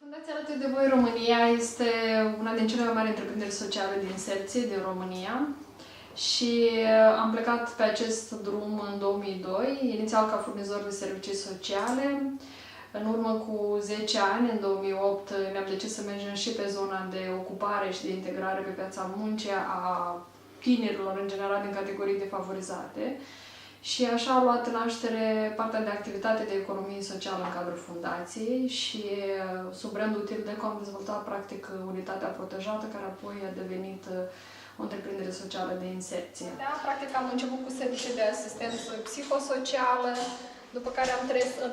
Fundația Alături de Voi România este una din cele mai mari întreprinderi sociale de inserție din România și am plecat pe acest drum în 2002, inițial ca furnizor de servicii sociale. În urmă cu 10 ani, în 2008, ne-am decis să mergem și pe zona de ocupare și de integrare pe piața muncii a tinerilor, în general, din categorii defavorizate. Și așa a luat naștere partea de activitate de economie socială în cadrul fundației și sub brandul Utildeco am dezvoltat practic unitatea protejată, care apoi a devenit o întreprindere socială de inserție. Da, practic am început cu servicii de asistență psihosocială, după care am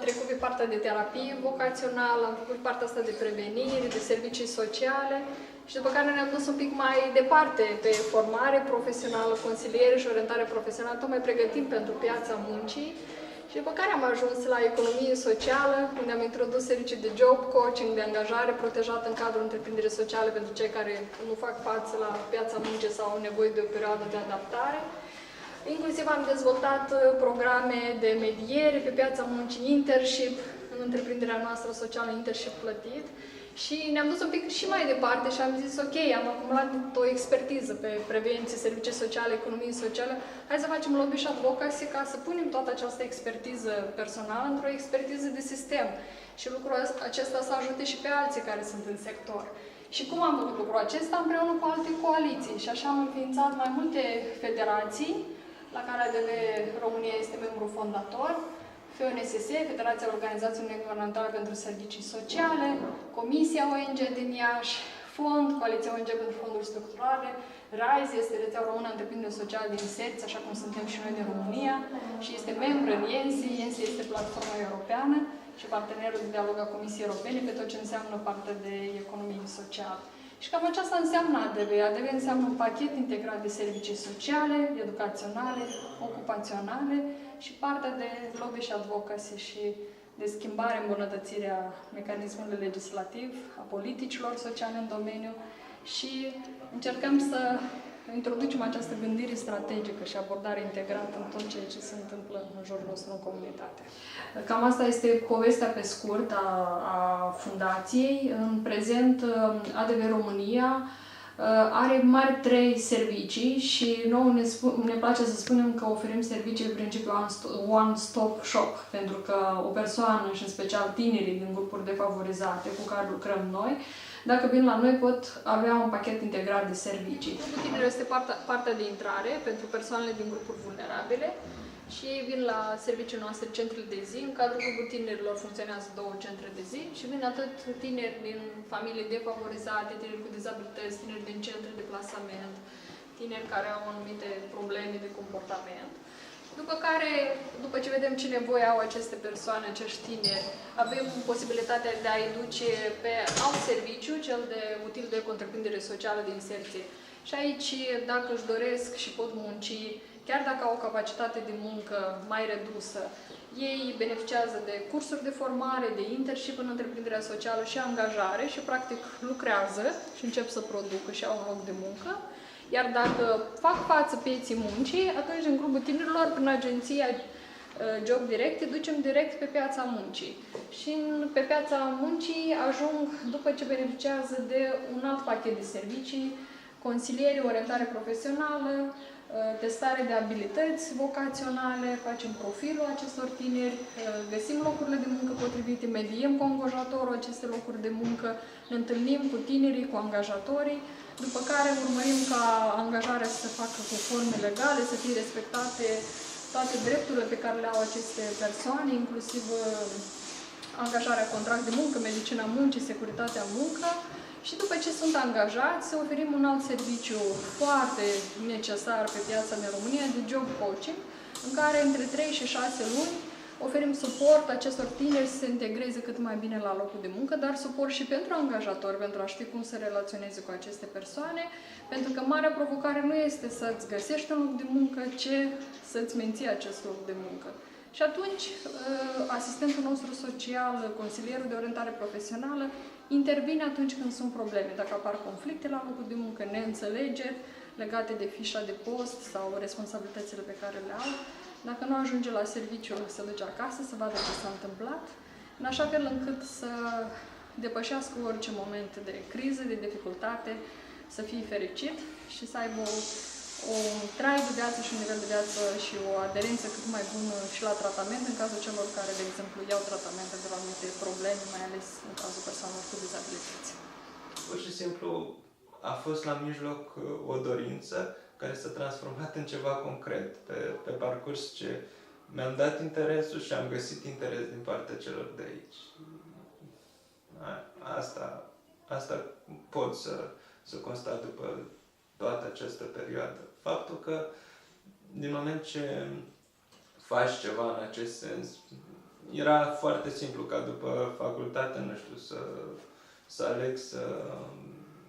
trecut pe partea de terapie vocațională, am făcut partea asta de prevenire, de servicii sociale și după care ne-am dus un pic mai departe pe formare profesională, consiliere și orientare profesională, tot mai pregătim pentru piața muncii. Și după care am ajuns la economie socială, unde am introdus servicii de job coaching, de angajare protejată în cadrul întreprinderii sociale pentru cei care nu fac față la piața muncii sau au nevoie de o perioadă de adaptare. Inclusiv am dezvoltat programe de mediere pe piața muncii, internship, în întreprinderea noastră socială, internship plătit. Și ne-am dus un pic și mai departe și am zis, ok, am acumulat o expertiză pe prevenție, servicii sociale, economie socială, hai să facem lobby și advocacy ca să punem toată această expertiză personală într-o expertiză de sistem. Și lucrul acesta să ajute și pe alții care sunt în sector. Și cum am făcut lucrul acesta? Împreună cu alte coaliții. Și așa am înființat mai multe federații, la care ADV România este membru fondator, FONSS, Federația Organizațiilor Neguvernamentale pentru Servicii Sociale, Comisia ONG din Iași, Fond, Coaliția ONG pentru Fonduri Structurale, RISE este rețeaua română a întreprinderilor sociale din inserție, așa cum suntem și noi din România, și este membru în IENSI. IENSI este platforma europeană și partenerul de dialog a Comisiei Europene pe tot ce înseamnă partea de economie socială. Și cam aceasta înseamnă ADV. ADV înseamnă un pachet integrat de servicii sociale, educaționale, ocupaționale și partea de lobby și advocacy și de schimbare, îmbunătățirea mecanismului legislativ, a politicilor sociale în domeniu și încercăm să introducem această gândire strategică și abordare integrată în tot ceea ce se întâmplă în jurul nostru în comunitate. Cam asta este povestea pe scurt a fundației. În prezent, ADV România are mari 3 servicii și nouă ne place să spunem că oferim servicii în principiu one-stop shop, pentru că o persoană și în special tinerii din grupuri defavorizate cu care lucrăm noi, dacă vin la noi pot avea un pachet integrat de servicii. Grupul tinerilor este partea de intrare pentru persoanele din grupuri vulnerabile și ei vin la serviciile noastre, centrele de zi. În cadrul grupului tinerilor funcționează 2 centre de zi și vin atât tineri din familii defavorizate, tineri cu dizabilități, tineri din centre de plasament, tineri care au anumite probleme de comportament. După care, după ce vedem ce nevoie au aceste persoane, acești tineri, avem posibilitatea de a-i duce pe alt serviciu, cel de Utildeco întreprindere socială de inserție. Și aici, dacă își doresc și pot munci, chiar dacă au o capacitate de muncă mai redusă, ei beneficiază de cursuri de formare, de internship în întreprinderea socială și angajare și practic lucrează și încep să producă și au un loc de muncă. Iar dacă fac față pieții muncii, atunci în grupul tinerilor, prin agenția Job Direct, îi ducem direct pe piața muncii. Și pe piața muncii ajung după ce beneficiază de un alt pachet de servicii, consiliere, orientare profesională, testare de abilități vocaționale, facem profilul acestor tineri, găsim locurile de muncă potrivite, mediem cu angajatorul aceste locuri de muncă, ne întâlnim cu tinerii, cu angajatorii, după care urmărim ca angajarea să se facă cu forme legale, să fie respectate toate drepturile pe care le au aceste persoane, inclusiv angajarea, contract de muncă, medicina muncii, securitatea muncă. Și după ce sunt angajați, să oferim un alt serviciu foarte necesar pe piața din România de job coaching, în care între 3 și 6 luni oferim suport acestor tineri să se integreze cât mai bine la locul de muncă, dar suport și pentru angajatori, pentru a ști cum să relaționeze cu aceste persoane, pentru că marea provocare nu este să-ți găsești un loc de muncă, ci să-ți menții acest loc de muncă. Și atunci, asistentul nostru social, consilierul de orientare profesională, intervine atunci când sunt probleme, dacă apar conflicte la locul de muncă, neînțelegeri legate de fișa de post sau responsabilitățile pe care le au. Dacă nu ajunge la serviciu, se duce acasă, să vadă ce s-a întâmplat, în așa fel încât să depășească orice moment de criză, de dificultate, să fie fericit și să aibă un trai de viață și un nivel de viață și o aderență cât mai bună și la tratament în cazul celor care, de exemplu, iau tratamente de la anumite probleme, mai ales în cazul persoanelor cu dizabilități. Pur și simplu a fost la mijloc o dorință care s-a transformat în ceva concret pe parcurs, ce mi-am dat interesul și am găsit interes din partea celor de aici. Asta pot să constat după toată această perioadă. Faptul că din moment ce faci ceva în acest sens, era foarte simplu ca după facultate, nu știu, să aleg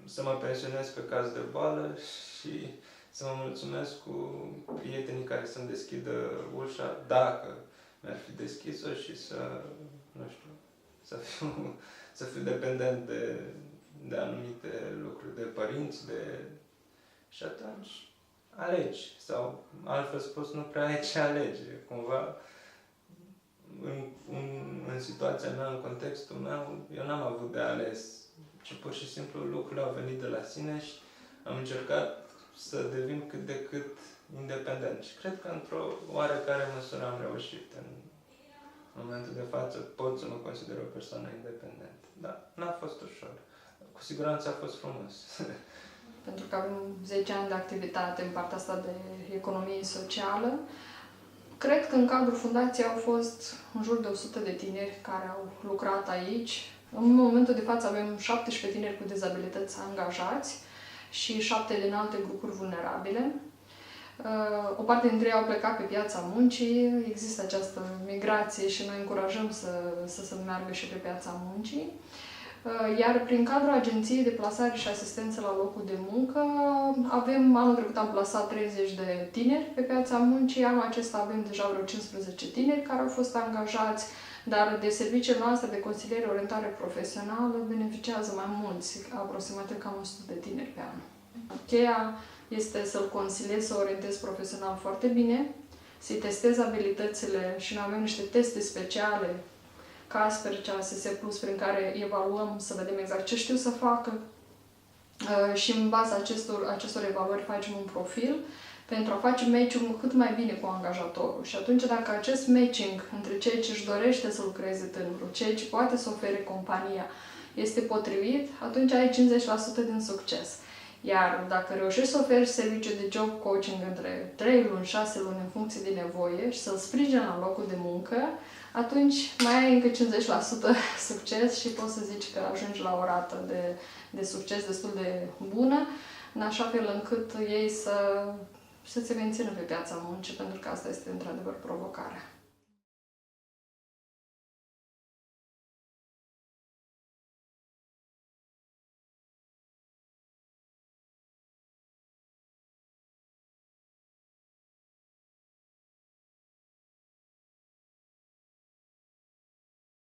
să mă pensionez pe caz de boală și să mă mulțumesc cu prietenii care să-mi deschidă ușa, dacă mi-ar fi deschis-o, și nu știu, să fiu dependent de anumite lucruri, de părinți, și atunci alegi. Sau, altfel spus, nu prea ai ce alege. Cumva, în situația mea, în contextul meu, eu n-am avut de ales, ci pur și simplu lucrurile au venit de la sine și am încercat să devin cât de cât independent. Și cred că într-o oarecare măsură am reușit. În momentul de față pot să mă consider o persoană independentă. Dar n-a fost ușor. Cu siguranță a fost frumos. Pentru că avem 10 ani de activitate în partea asta de economie socială. Cred că în cadrul fundației au fost în jur de 100 de tineri care au lucrat aici. În momentul de față avem 17 tineri cu dizabilități angajați și 7 din alte grupuri vulnerabile. O parte dintre ei au plecat pe piața muncii, există această migrație și noi încurajăm să se meargă și pe piața muncii. Iar prin cadrul Agenției de Plasare și Asistență la Locul de Muncă, anul trecut am plasat 30 de tineri pe piața muncii, anul acesta avem deja vreo 15 tineri care au fost angajați, dar de serviciile noastre de consiliere orientare profesională beneficiază mai mulți, aproximativ cam 100 de tineri pe an. Cheia este să-l consiliezi, să orientezi profesional foarte bine, să-i testezi abilitățile și noi avem niște teste speciale Casper, CASS+, prin care evaluăm să vedem exact ce știu să facă și în baza acestor evaluări facem un profil pentru a face matching cât mai bine cu angajatorul. Și atunci, dacă acest matching între ceea ce își dorește să lucreze tânărul, ceea ce poate să ofere compania, este potrivit, atunci ai 50% din succes. Iar dacă reușești să oferi serviciu de job coaching între 3 luni, 6 luni în funcție de nevoie și să-l sprijini la locul de muncă, atunci mai ai încă 50% succes și poți să zici că ajungi la o rată de succes destul de bună, în așa fel încât ei să se mențină pe piața muncii, pentru că asta este într-adevăr provocarea.